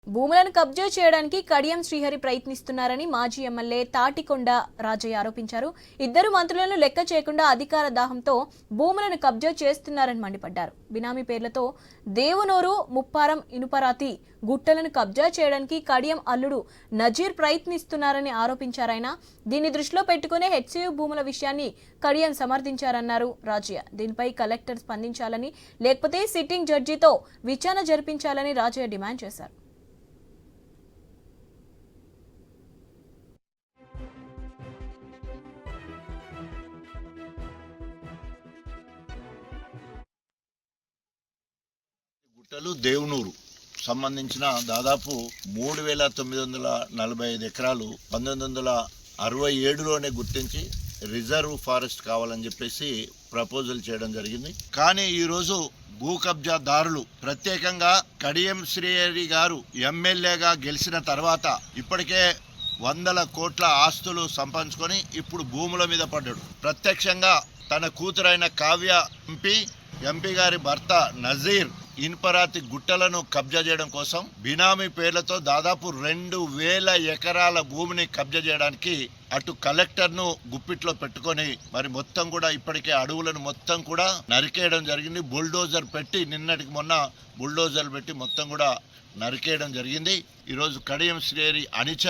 భూములను కబ్జా చేయడానికి కడియం శ్రీహరి ప్రయత్నిస్తున్నారని మాజీ ఎమ్మెల్యే తాటికొండ రాజయ్య ఆరోపించారు. ఇద్దరు మంత్రులను లెక్క చేయకుండా అధికార దాహంతో భూములను కబ్జా చేస్తున్నారని మండిపడ్డారు. బినామీ పేర్లతో దేవునూరు, ముప్పారం, ఇనుపరాతి గుట్టలను కబ్జా చేయడానికి కడియం అల్లుడు నజీర్ ప్రయత్నిస్తున్నారని ఆరోపించారాయన. దీన్ని దృష్టిలో పెట్టుకునే హెచ్సియు భూముల విషయాన్ని కడియం సమర్థించారన్నారు రాజయ్య. దీనిపై కలెక్టర్ స్పందించాలని, లేకపోతే సిట్టింగ్ జడ్జితో విచారణ జరిపించాలని రాజయ్య డిమాండ్ చేశారు. గుట్టలు దేవునూరు సంబంధించిన దాదాపు 3,945 ఎకరాలు 1967లోనే గుర్తించి రిజర్వ్ ఫారెస్ట్ కావాలని చెప్పేసి ప్రపోజల్ చేయడం జరిగింది. కానీ ఈరోజు భూ కబ్జాదారులు ప్రత్యేకంగా కడియం శ్రీహరి గారు ఎమ్మెల్యేగా గెలిచిన తర్వాత ఇప్పటికే 100 కోట్ల ఆస్తులు సంపాదించుకొని ఇప్పుడు భూముల మీద పడ్డాడు. ప్రత్యక్షంగా తన కూతురైన కావ్య ఎంపీ గారి భర్త నజీర్ ఇన్పరాతి గుట్టలను కబ్జా చేయడం కోసం బినామీ పేర్లతో దాదాపు 2,000 ఎకరాల భూమిని కబ్జా చేయడానికి అటు కలెక్టర్ను గుప్పిట్లో పెట్టుకొని మరి మొత్తం కూడా ఇప్పటికే అడవులను మొత్తం కూడా నరికేయడం జరిగింది. బుల్డోజర్ పెట్టి నిన్నటికి మొన్న బుల్డోజర్ పెట్టి మొత్తం కూడా నరికేయడం జరిగింది. ఈరోజు కడియం శ్రీహరి